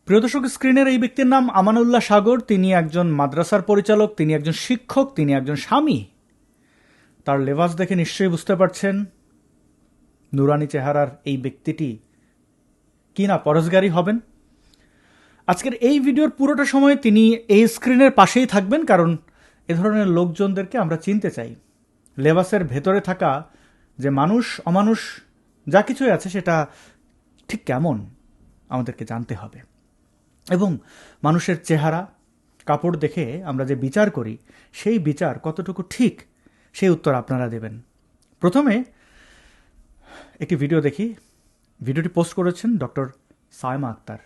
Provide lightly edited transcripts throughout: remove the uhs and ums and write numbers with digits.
প্রিয় দর্শক, স্ক্রিনের এই ব্যক্তির নাম আমানুল্লাহ সাগর। তিনি একজন মাদ্রাসার পরিচালক, তিনি একজন শিক্ষক, তিনি একজন স্বামী। তার লেবাস দেখে নিশ্চয়ই বুঝতে পারছেন নুরানি চেহারার এই ব্যক্তিটি কি না পরহেজগারী হবেন। আজকের এই ভিডিওর পুরোটা সময় তিনি এই স্ক্রিনের পাশেই থাকবেন, কারণ এ ধরনের লোকজনদেরকে আমরা চিনতে চাই। লেবাসের ভেতরে থাকা যে মানুষ অমানুষ যা কিছুই আছে সেটা ঠিক কেমন আমাদেরকে জানতে হবে, এবং মানুষের চেহারা কাপড় দেখে আমরা যে বিচার করি সেই বিচার কতটুকু ঠিক সেই উত্তর আপনারা দেবেন। প্রথমে একটি ভিডিও দেখি। ভিডিওটি পোস্ট করেছেন ডক্টর সায়মা আক্তার।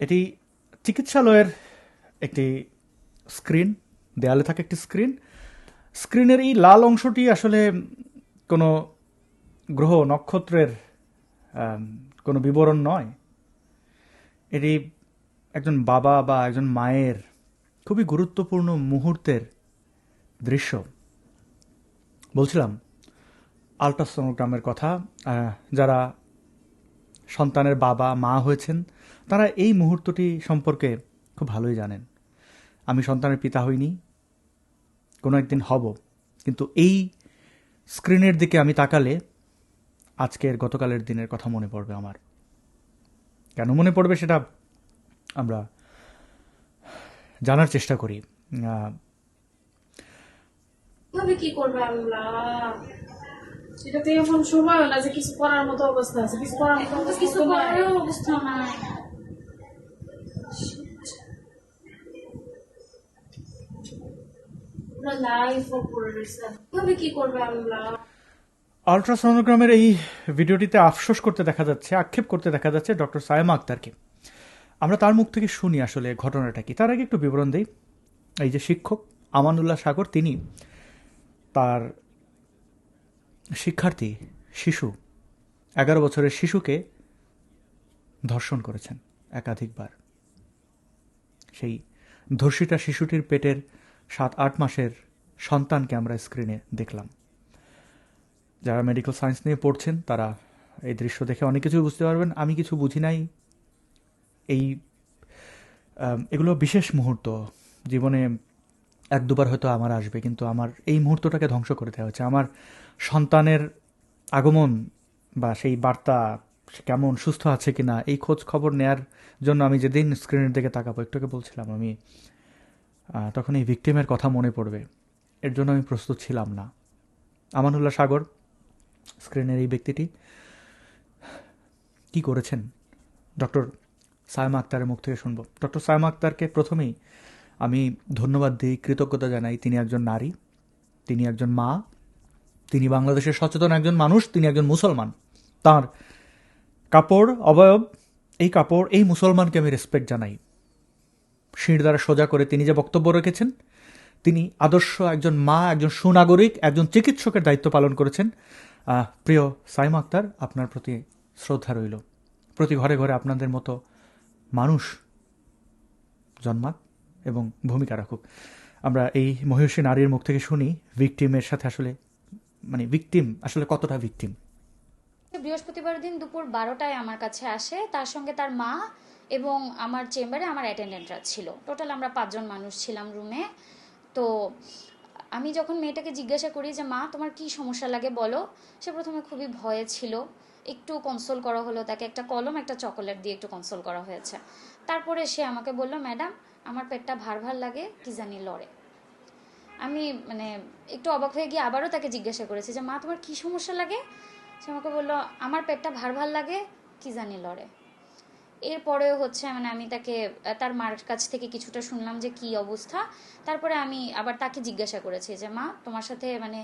এটি চিকিৎসালয়ের একটি স্ক্রিন, দেয়ালে থাকে একটি স্ক্রিনের এই লাল অংশটি আসলে কোনো গ্রহ নক্ষত্রের কোনো বিবরণ নয়। এটি একজন বাবা বা একজন মায়ের খুবই গুরুত্বপূর্ণ মুহূর্তের দৃশ্য। বলছিলাম আল্ট্রাসোনোগ্রামের কথা। যারা সন্তানের বাবা মা হয়েছেন তারা এই মুহূর্তটি সম্পর্কে খুব ভালোই জানেন। আমি সন্তানের পিতা হইনি, কোনো একদিন হব, কিন্তু এই স্ক্রিনের দিকে আমি তাকালে আজকের গতকালের দিনের কথা মনে পড়বে আমার। কেন মনে পড়বে সেটা আমরা জানার চেষ্টা করি। কি করবে আল্লাহ, এটা তো এখন সময় না যে কিছু করার মতো অবস্থা আছে, কিছু করার মতো কিছু করার অবস্থা নাই। কি করবে আল্লাহ। আল্ট্রাসোনোগ্রামের এই ভিডিওটিতে আফসোস করতে দেখা যাচ্ছে, আক্ষেপ করতে দেখা যাচ্ছে ডক্টর সায়মা আক্তারকে। আমরা তার মুখ থেকে শুনি আসলে ঘটনাটা কি। তার আগে একটু বিবরণ দেই। এই যে শিক্ষক আমানুল্লাহ সাগর, তিনি তার শিক্ষার্থী শিশু 11 বছরের শিশুকে ধর্ষণ করেছেন একাধিকবার। সেই ধর্ষিতা শিশুটির পেটের 7-8 মাসের সন্তানকে আমরা স্ক্রিনে দেখলাম। যারা মেডিকেল সায়েন্স নিয়ে পড়ছেন তারা এই দৃশ্য দেখে অনেক কিছু বুঝতে পারবেন। আমি কিছু বুঝি নাই। এগুলো বিশেষ মুহূর্ত, জীবনে 1-2বার হয়তো আমার আসবে, কিন্তু আমার এই মুহূর্তটাকে ধ্বংস করে দেওয়া হয়েছে। আমার সন্তানের আগমন বা সেই বার্তা, সে কেমন, সুস্থ আছে কিনা, এই খোঁজ খবর নেয়ার জন্য আমি যেদিন স্ক্রিনের দিকে তাকাবো, একটুকে বলছিলাম আমি, তখন এই ভিকটিমের কথা মনে পড়বে। এর জন্য আমি প্রস্তুত ছিলাম না। আমানুল্লাহ সাগর, স্ক্রিনের এই ব্যক্তিটি কি করেছেন ডক্টর সায়মা আক্তারের মুখ থেকে শুনব। ডক্টর সায়মা আক্তারকে প্রথমেই আমি ধন্যবাদ দিই, কৃতজ্ঞতা জানাই। তিনি একজন নারী, তিনি একজন মা, তিনি বাংলাদেশের সচেতন একজন মানুষ, তিনি একজন মুসলমান। তার কাপড়, অবয়ব, এই মুসলমানকে আমি রেসপেক্ট জানাই। শির দ্বারা সোজা করে তিনি যে বক্তব্য রেখেছেন, তিনি আদর্শ একজন মা, একজন সুনাগরিক, একজন চিকিৎসকের দায়িত্ব পালন করেছেন। প্রিয় সায়মা আক্তার, আপনার প্রতি শ্রদ্ধা রইল। প্রতি ঘরে ঘরে আপনাদের মতো মানুষ জন্মাক এবং ভূমিকা রাখুক। আমরা এই মহিষী নারীর মুখ থেকে শুনি ভিকটিমের সাথে আসলে, মানে ভিকটিম আসলে কতটা ভিকটিম। বৃহস্পতিবার দিন দুপুর 12টায় আমার কাছে আসে, তার সঙ্গে তার মা এবং আমার চেম্বারে আমার অ্যাটেন্ডেন্টরা ছিল। টোটাল আমরা 5 জন মানুষ ছিলাম রুমে। তো আমি যখন মেয়েটাকে জিজ্ঞাসা করি যে মা তোমার কি সমস্যা লাগে বলো, সে প্রথমে খুবই ভয়ে ছিল। একটু কনসোল করা হলো তাকে, একটা কলম একটা চকোলেট দিয়ে একটু কনসোল করা হয়েছে। তারপরে সে আমাকে বলল ম্যাডাম আমার পেটটা ভার ভার লাগে, কি জানি লড়ে। আমি মানে একটু অবাক হয়ে গিয়ে আবারও তাকে জিজ্ঞাসা করেছি যে মা তোমার কি সমস্যা লাগে। সে আমাকে বললো আমার পেটটা ভার ভার লাগে, কি জানি লড়ে। এরপরেও হচ্ছে মানে আমি তাকে তার মার কাছ থেকে কিছুটা শুনলাম যে কি অবস্থা। তারপরে আমি আবার তাকে জিজ্ঞাসা করেছি যে মা তোমার সাথে মানে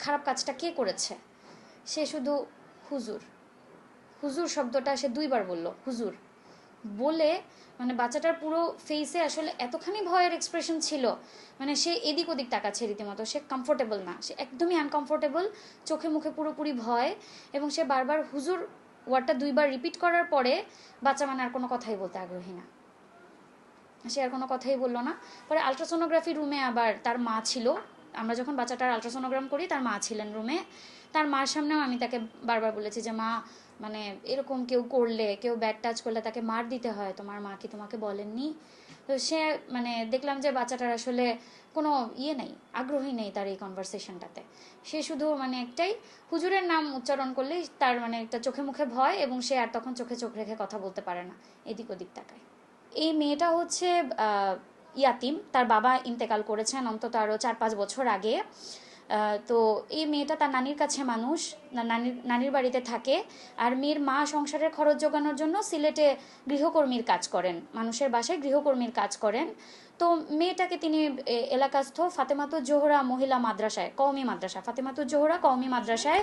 খারাপ কাজটা কে করেছে। সে শুধু হুজুর, হুজুর শব্দটা সে 2বার বলল, হুজুর বলে মানে বাচ্চাটার পুরো ফেসে আসলে এতখানি ভয়ের এক্সপ্রেশন ছিল, মানে সে এদিক ওদিক তাকাচ্ছে রীতিমতো। সে কমফোর্টেবল না, সে একদমই আনকমফোর্টেবল, চোখে মুখে পুরোপুরি ভয়। এবং সে বারবার হুজুর ওয়ার্ডটা 2বার রিপিট করার পরে বাচ্চা মানে আর কোনো কথাই বলতে আগ্রহী না, সে আর কোনো কথাই বললো না। পরে আলট্রাসোনোগ্রাফি রুমে আবার তার মা ছিল। আমরা যখন বাচ্চাটার আলট্রাসোনোগ্রাম করি তার মা ছিলেন রুমে। তার মার সামনেও আমি তাকে বারবার বলেছি যে মা মানে এরকম কেউ করলে, কেউ ব্যাড টাচ করলে তাকে মার দিতে হয়, তোমার মা কি তোমাকে বলেননি? তো সে মানে দেখলাম যে বাচ্চাটার আসলে কোনো নেই, আগ্রহী নেই তার এই কনভারসেশনটাতে। সে শুধু মানে একটাই, হুজুরের নাম উচ্চারণ করলেই তার মানে একটা চোখে মুখে ভয়, এবং সে আর তখন চোখে চোখ রেখে কথা বলতে পারে না, এদিক ওদিক তাকায়। এই মেয়েটা হচ্ছে ইয়াতিম, তার বাবা ইন্তেকাল করেছেন অন্তত আরও 4-5 বছর আগে। তো এই মেয়েটা তার নানির কাছে মানুষ, নানির বাড়িতে থাকে। আর মেয়ের মা সংসারের খরচ জোগানোর জন্য সিলেটে গৃহকর্মীর কাজ করেন, মানুষের বাসায় গৃহকর্মীর কাজ করেন। তো মেয়েটাকে তিনি এলাকাস্থ ফাতেমাতুজ জোহরা মহিলা মাদ্রাসায়, কওমি মাদ্রাসা, ফাতেমাতুজ জোহরা কওমি মাদ্রাসায়।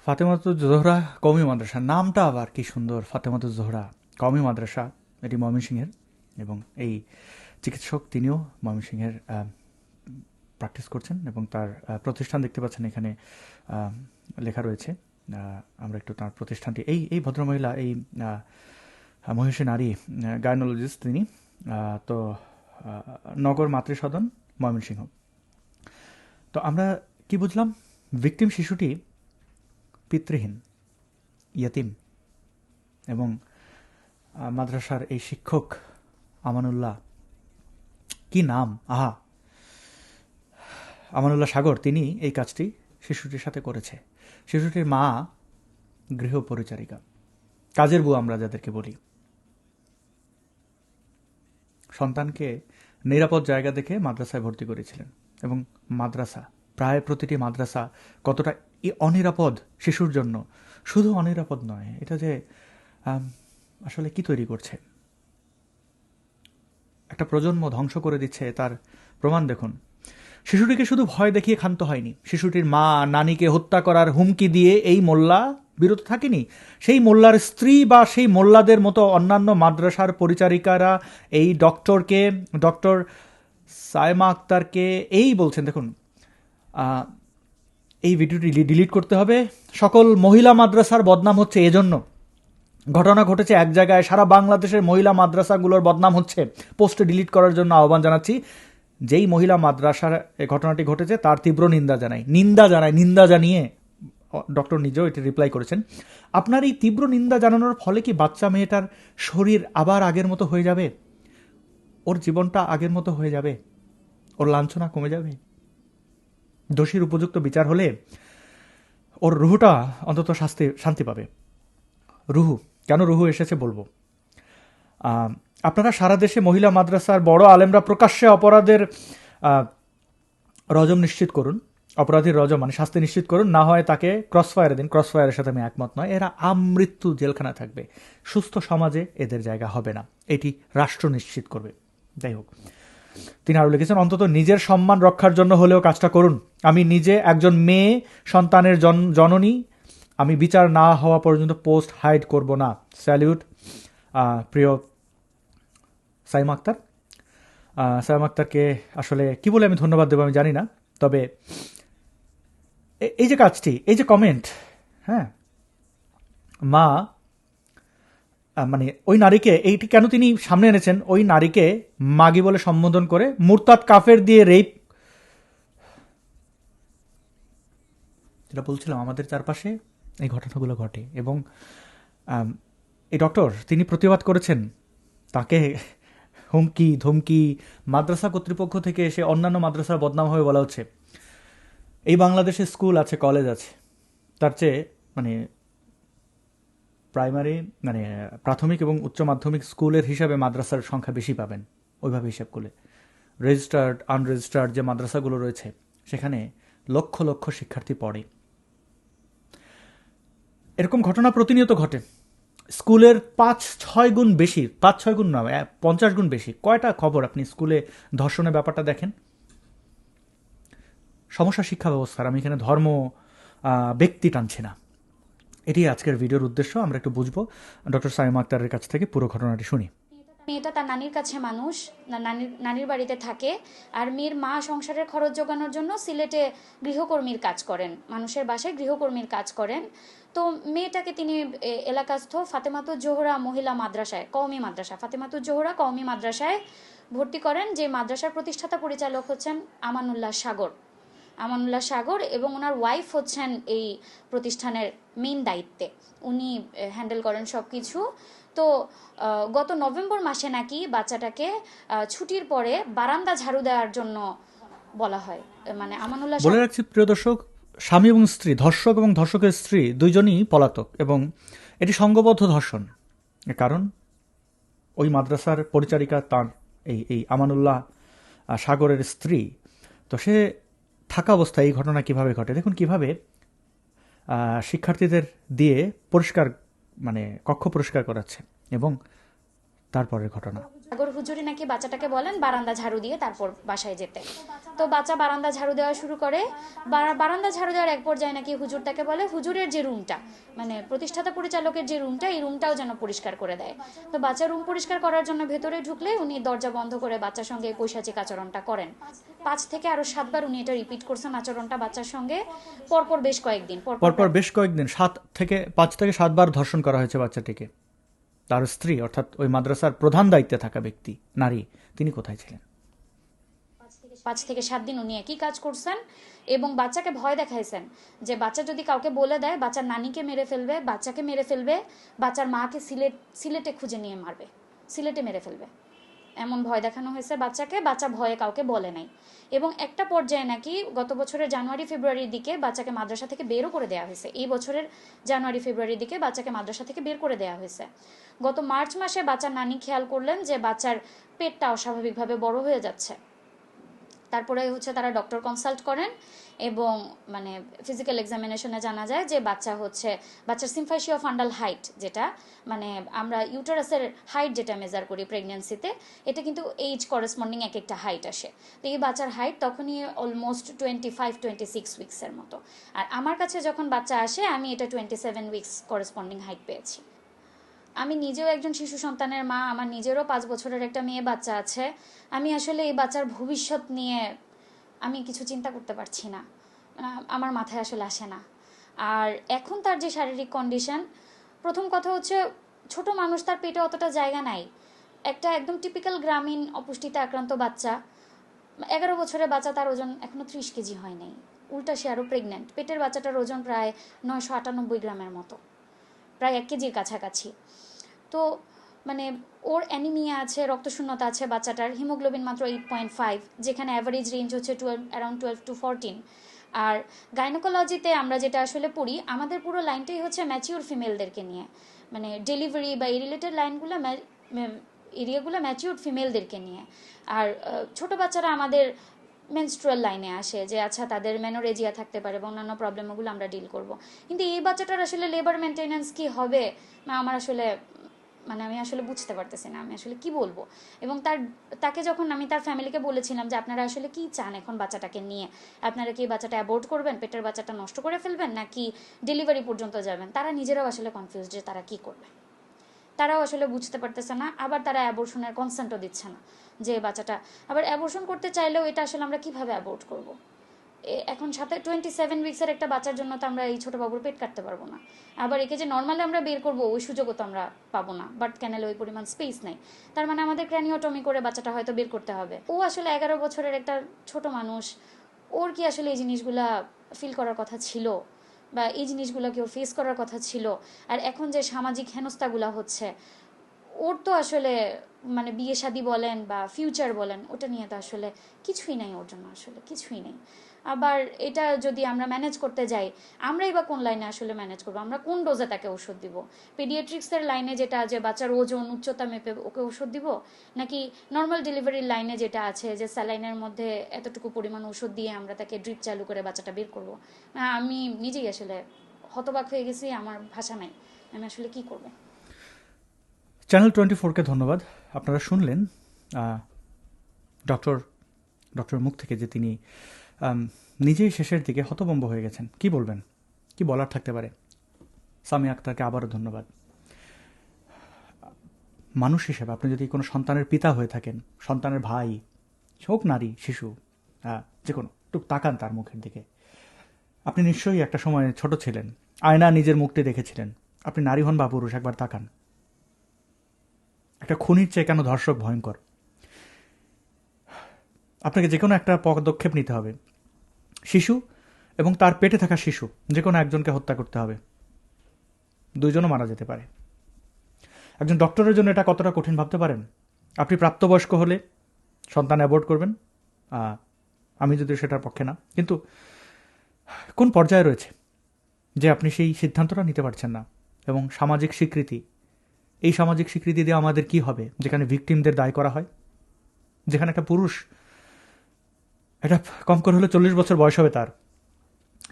ফাতেমাতুজ জোহরা কওমি মাদ্রাসা, নামটা আবার কি সুন্দর, ফাতেমাতুজ জোহরা কওমি মাদ্রাসা, এটি ময়মনসিংহের। এবং এই চিকিৎসক তিনিও ময়মনসিংহের প্র্যাকটিস করছেন, এবং তার প্রতিষ্ঠান দেখতে পাচ্ছেন এখানে লেখা রয়েছে। আমরা একটু তার প্রতিষ্ঠানটি, এই ভদ্রমহিলা, এই মহিষী নারী গাইনোলজিস্ট তিনি। তো নগর মাতৃসদন ময়মনসিংহ। তো আমরা কি বুঝলাম, ভিকটিম শিশুটি পিতৃহীন, ইয়াতিম, এবং মাদ্রাসার এই শিক্ষক আমানুল্লাহ, কি নাম, আহা, আমানুল্লাহ সাগর, তিনি এই কাজটি শিশুটির সাথে করেছে। শিশুটির মা গৃহ পরিচারিকা, কাজের বউ আমরা যাদেরকে বলি। সন্তানকে নিরাপদ জায়গা দেখে মাদ্রাসায় ভর্তি করেছিলেন, এবং মাদ্রাসা, প্রায় প্রতিটি মাদ্রাসা কতটা অনিরাপদ শিশুর জন্য। শুধু অনিরাপদ নয়, এটা যে আসলে কি তৈরি করছে, একটা প্রজন্ম ধ্বংস করে দিচ্ছে, তার প্রমাণ দেখুন। শিশুটিকে শুধু ভয় দেখিয়ে ক্ষান্ত হয়নি, শিশুটির মা নানিকে হত্যা করার হুমকি দিয়ে এই মোল্লা বিরত থাকেনি। সেই মোল্লার স্ত্রী বা সেই মোল্লাদের মতো অন্যান্য মাদ্রাসার পরিচারিকারা এই ডক্টর সাইমা আক্তারকে এই বলছেন, দেখুন এই ভিডিওটি ডিলিট করতে হবে, সকল মহিলা মাদ্রাসার বদনাম হচ্ছে এজন্য। ঘটনা ঘটেছে এক জায়গায়, সারা বাংলাদেশের মহিলা মাদ্রাসাগুলোর বদনাম হচ্ছে। পোস্টে ডিলিট করার জন্য আহ্বান জানাচ্ছি। যেই মহিলা মাদ্রাসার ঘটনাটি ঘটেছে তার তীব্র নিন্দা জানিয়ে ডক্টর নিজেও এটি রিপ্লাই করেছেন। আপনার এই তীব্র নিন্দা জানানোর ফলে কি বাচ্চা মেয়েটার শরীর আবার আগের মতো হয়ে যাবে? ওর জীবনটা আগের মতো হয়ে যাবে? ওর লাঞ্ছনা কমে যাবে? দোষীর উপযুক্ত বিচার হলে ওর রুহুটা অন্তত শান্তি পাবে। কেন রুহু এসেছে বলবো। আপনারা সারা দেশে মহিলা মাদ্রাসার বড় আলেমরা প্রকাশ্যে অপরাধের রজম নিশ্চিত করুন, অপরাধীর রজম মানে শাস্তি নিশ্চিত করুন, না হয় তাকে ক্রসফায়ারে দিন। ক্রসফায়ারের সাথে আমি একমত নয়, এরা আমৃত্যু জেলখানা থাকবে, সুস্থ সমাজে এদের জায়গা হবে না, এটি রাষ্ট্র নিশ্চিত করবে। যাই হোক, তিনি আরও লিখেছেন, অন্তত নিজের সম্মান রক্ষার জন্য হলেও কাজটা করুন। আমি নিজে একজন মেয়ে সন্তানের জননী, আমি বিচার না হওয়া পর্যন্ত পোস্ট হাইড করব না। স্যালিউট প্রিয় সাইমা আক্তার। সাইমা আক্তারকে আসলে কি বলে আমি ধন্যবাদ দেবো আমি জানি না, তবে এই যে কাজটি, এই যে কমেন্ট, হ্যাঁ, মা মানে ওই নারীকে, এইটি কেন তিনি সামনে এনেছেন, ওই নারীকে মাগি বলে সম্বোধন করে মুরতাদ কাফের দিয়ে রেপ, যেটা বলছিলাম আমাদের চারপাশে এই ঘটনাগুলো ঘটে। এবং এই ডক্টর তিনি প্রতিবাদ করেছেন, তাকে হুমকি ধমকি মাদ্রাসা কর্তৃপক্ষ থেকে এসে অন্যান্য মাদ্রাসার বদনাম হয়ে বলা হচ্ছে। এই বাংলাদেশে স্কুল আছে, কলেজ আছে, তার চেয়ে মানে প্রাইমারি মানে প্রাথমিক এবং উচ্চ মাধ্যমিক স্কুলের হিসাবে মাদ্রাসার সংখ্যা বেশি পাবেন ওইভাবে হিসাব করলে। রেজিস্টার্ড আনরেজিস্টার্ড যে মাদ্রাসাগুলো রয়েছে সেখানে লক্ষ লক্ষ শিক্ষার্থী পড়ে। এরকম ঘটনা প্রতিনিয়ত ঘটে। স্কুলের 5-6 গুণ বেশি, 5-6 গুণ না 50 গুণ বেশি। কয়টা খবর আপনি স্কুলে ধর্ষণের ব্যাপারটা দেখেন? সমস্যা শিক্ষা ব্যবস্থার। আমি এখানে ধর্ম ব্যক্তি টানছি না, এটি আজকের ভিডিওর উদ্দেশ্য। আমরা একটু বুঝবো। ডক্টর সাইমা আক্তারের কাছ থেকে পুরো ঘটনাটি শুনি। মেয়েটা তার নানির কাছে মানুষ, নানির বাড়িতে থাকে। আর মেয়ের মা সংসারের খরচ জোগানোর জন্য সিলেটে গৃহকর্মীর কাজ করেন, মানুষের বাসায় গৃহকর্মীর কাজ করেন। তো মেয়েটাকে তিনি এলাকাস্থ ফাতেমাতুজ জোহরা মহিলা মাদ্রাসায়, কওমি মাদ্রাসা, ফাতেমাতুজ জোহরা কওমি মাদ্রাসায় ভর্তি করেন, যে মাদ্রাসার প্রতিষ্ঠাতা পরিচালক হচ্ছেন আমানুল্লাহ সাগর। আমানুল্লাহ সাগর, এবং ওনার ওয়াইফ হচ্ছেন এই প্রতিষ্ঠানের মেইন দায়িত্বে, উনি হ্যান্ডেল করেন সব কিছু। তো গত নভেম্বর মাসে নাকি বাচ্চাটাকে ছুটির পরে বারান্দা ঝাড়ু দেওয়ার জন্য বলা হয়। মানে আমানুল্লাহ বলে রাখছি প্রিয় দর্শক, স্বামী এবং স্ত্রী, ধর্ষক এবং ধর্ষকের স্ত্রী দুইজনই পলাতক, এবং এটি সংঘবদ্ধ ধর্ষণ। কারণ ওই মাদ্রাসার পরিচারিকা তার এই আমানুল্লাহ সাগরের স্ত্রী, তো সে থাকা অবস্থায় এই ঘটনা কিভাবে ঘটে। দেখুন কিভাবে শিক্ষার্থীদের দিয়ে পরিষ্কার, মানে কক্ষ পরিষ্কার করাচ্ছে, এবং তারপরের ঘটনা। সাগর হুজুরি নাকি বাচ্চাটাকে বলেন বারান্দা ঝাড়ু দিয়ে তারপর বাসায় যেতে। তো বাচ্চা বারান্দা ঝাড়ু দেওয়া শুরু করে। বারান্দা ঝাড়ু দেওয়ার এক পর্যায়ে নাকি হুজুর তাকে বলে হুজুরের যে রুমটা, মানে প্রতিষ্ঠাতা পরিচালকের যে রুমটা, এই রুমটাও যেন পরিষ্কার করে দেয়। তো বাচ্চা রুম পরিষ্কার করার জন্য ভেতরে ঢুকলে উনি দরজা বন্ধ করে বাচ্চার সঙ্গে পৈশাচিক আচরণটা করেন। 5 থেকে আরো 7 বার উনি এটা রিপিট করছেন আচরণটা বাচ্চার সঙ্গে, পরপর বেশ কয়েকদিন। 5 থেকে 7 বার ধর্ষণ করা হয়েছে বাচ্চাটিকে। তার স্ত্রী, অর্থাৎ ওই মাদ্রাসার প্রধান দায়িত্বে থাকা ব্যক্তি, নারী, তিনি কোথায় ছিলেন? 5 থেকে 7 দিন উনি একই কাজ করছেন, এবং বাচ্চাকে ভয় দেখাইছেন যে বাচ্চা যদি কাউকে বলে দেয় বাচ্চার নানিকে মেরে ফেলবে, বাচ্চাকে মেরে ফেলবে, বাচ্চার মাকে সিলেটে খুঁজে নিয়ে মারবে, সিলেটে মেরে ফেলবে, এমন ভয় দেখানো হয়েছে বাচ্চাকে। বাচ্চা ভয়ে কাউকে বলে নাই, এবং একটা পর্যায়ে নাকি গত বছরের জানুয়ারি ফেব্রুয়ারির দিকে বাচ্চাকে মাদ্রাসা থেকে বেরও করে দেওয়া হয়েছে। এই বছরের জানুয়ারি ফেব্রুয়ারির দিকে বাচ্চাকে মাদ্রাসা থেকে বের করে দেওয়া হয়েছে। গত মার্চ মাসে বাচ্চার নানি খেয়াল করলেন যে বাচ্চার পেটটা অস্বাভাবিকভাবে বড় হয়ে যাচ্ছে। তারপরে হচ্ছে তারা ডক্টর কনসাল্ট করেন, এবং মানে ফিজিক্যাল এক্সামিনেশনে জানা যায় যে বাচ্চার সিম্ফাইসিও ফান্ডাল হাইট, যেটা মানে আমরা ইউটারাসের হাইট যেটা মেজার করি প্রেগন্যান্সিতে, এটা কিন্তু এইজ করেসপন্ডিং এক একটা হাইট আসে। তো এই বাচ্চার হাইট তখনই অলমোস্ট 25-26 উইক্সের মতো। আর আমার কাছে যখন বাচ্চা আসে আমি এটা 27 উইক্স করেসপন্ডিং হাইট পেয়েছি। আমি নিজেও একজন শিশু সন্তানের মা, আমার নিজেরও 5 বছরের একটা মেয়ে বাচ্চা আছে। আমি আসলে এই বাচ্চার ভবিষ্যৎ নিয়ে আমি কিছু চিন্তা করতে পারছি না, আমার মাথায় আসলে আসে না। আর এখন তার যে শারীরিক কন্ডিশন, প্রথম কথা হচ্ছে ছোট মানুষ, তার পেটে অতটা জায়গা নাই। একটা একদম টিপিক্যাল গ্রামীণ অপুষ্টিতে আক্রান্ত বাচ্চা, 11 বছরের বাচ্চা, তার ওজন এখনো 30 কেজি হয় নাই, উল্টা সে আরও প্রেগনেন্ট। পেটের বাচ্চাটার ওজন প্রায় 998 গ্রামের মতো, প্রায় 1 কেজির কাছাকাছি। তো মানে ওর অ্যানিমিয়া আছে, রক্তশূন্যতা আছে বাচ্চাটার, হিমোগ্লোবিন মাত্র 8.5, যেখানে অ্যাভারেজ রেঞ্জ হচ্ছে অ্যারাউন্ড 12 to 14। আর গাইনোকোলজিতে আমরা যেটা আসলে পড়ি, আমাদের পুরো লাইনটাই হচ্ছে ম্যাচিওর ফিমেলদেরকে নিয়ে, মানে ডেলিভারি বা এই রিলেটেড লাইনগুলো এরিয়াগুলো ম্যাচিওর ফিমেলদেরকে নিয়ে। আর ছোট বাচ্চারা আমাদের মেনস্ট্রুয়াল লাইনে আসে, যে আচ্ছা তাদের মেনোরেজিয়া থাকতে পারে বা অন্যান্য প্রবলেমগুলো আমরা ডিল করব। কিন্তু এই বাচ্চাটার আসলে লেবার মেনটেন্যান্স কি হবে, আমার আসলে আমি আসলে বুঝতে পারতেছি না, আমি আসলে কি বলবো। এবং তাকে যখন আমি তার ফ্যামিলিকে বলেছিলাম যে আপনারা আসলে কি চান এখন বাচ্চাটাকে নিয়ে, আপনারা কি বাচ্চাটা অ্যাবর্ট করবেন, পেটের বাচ্চাটা নষ্ট করে ফেলবেন, নাকি ডেলিভারি পর্যন্ত যাবেন, তারা নিজেরাও আসলে কনফিউজ যে তারা কি করবে। তারাও আসলে বুঝতে পারতেছে না, আবার তারা অ্যাবর্শনের কনসেন্টও দিচ্ছে না, যে বাচ্চাটা আবার অ্যাবর্শন করতে চাইলেও এটা আসলে আমরা কিভাবে অ্যাবর্ট করব। এখন সাথে 27 উইক্সের একটা বাচ্চার জন্য তো আমরা এই ছোট বাবুর পেট কাটতে পারবো না, আবার একে যে নর্মালি আমরা বের করবো ওই সুযোগও তো আমরা পাবো না, বাট ক্যানেলে ওই পরিমাণ স্পেস নেই। তার মানে আমাদের ক্র্যানিওটমি করে বাচ্চাটা হয়তো বের করতে হবে। ও আসলে 11 বছরের একটা ছোট মানুষ, ওর কি আসলে এই জিনিসগুলা ফিল করার কথা ছিল, বা এই জিনিসগুলোকে ওর ফেস করার কথা ছিল? আর এখন যে সামাজিক হেনস্থাগুলা হচ্ছে, ওর তো আসলে মানে বিয়ে শাদী বলেন বা ফিউচার বলেন, ওটা নিয়ে তো আসলে কিছুই নাই ওর জন্য, আসলে কিছুই নেই। আবার এটা যদি আমরা ম্যানেজ করতে যাই, আমরাই বা কোন লাইনে আসলে ম্যানেজ করবো, আমরা কোন ডোজে তাকে ওষুধ দিব? পেডিয়াট্রিক্সের লাইনে যেটা, যে বাচ্চার ওজন উচ্চতা মেপে ওকে ওষুধ দিব, নাকি নর্মাল ডেলিভারির লাইনে যেটা আছে যে স্যালাইনের মধ্যে এতটুকু পরিমাণ ওষুধ দিয়ে আমরা তাকে ড্রিপ চালু করে বাচ্চাটা বের করবো? আমি নিজেই আসলে হতবাক হয়ে গেছি, আমার ভাষা নাই, আমি আসলে কি করবো। চ্যানেল 24-কে ধন্যবাদ। আপনারা শুনলেন ডক্টর মুখ থেকে যে তিনি নিজেই শেষের দিকে হতভম্ব হয়ে গেছেন। কি বলবেন, কি বলার থাকতে পারে। সামিয়া আক্তারকে আবারও ধন্যবাদ। মানুষ হিসেবে আপনি যদি কোনো সন্তানের পিতা হয়ে থাকেন, সন্তানের ভাই হোক, নারী, শিশু, যে কোনো, একটু তাকান তার মুখের দিকে। আপনি নিশ্চয়ই একটা সময় ছোট ছিলেন, আয়না নিজের মুখটি দেখেছিলেন। আপনি নারী হন বা পুরুষ, একবার তাকান। একটা খুনির চেয়ে কেন ধর্ষক ভয়ঙ্কর? আপনাকে যে কোনো একটা পদক্ষেপ নিতে হবে। শিশু এবং তার পেটে থাকা শিশু, যে কোনো একজনকে হত্যা করতে হবে, দুইজনও মারা যেতে পারে। একজন ডক্টরের জন্য এটা কতটা কঠিন ভাবতে পারেন? আপনি প্রাপ্তবয়স্ক হলে সন্তান অ্যাবর্ট করবেন, আমি যদি সেটার পক্ষে না, কিন্তু কোন পর্যায়ে রয়েছে যে আপনি সেই সিদ্ধান্তটা নিতে পারছেন না। এবং সামাজিক স্বীকৃতি, এই সামাজিক স্বীকৃতি দিয়ে আমাদের কি হবে যেখানে ভিকটিমদের দায় করা হয়, যেখানে একটা পুরুষ, এটা কম করে হলে 40 বছর বয়স হবে তার,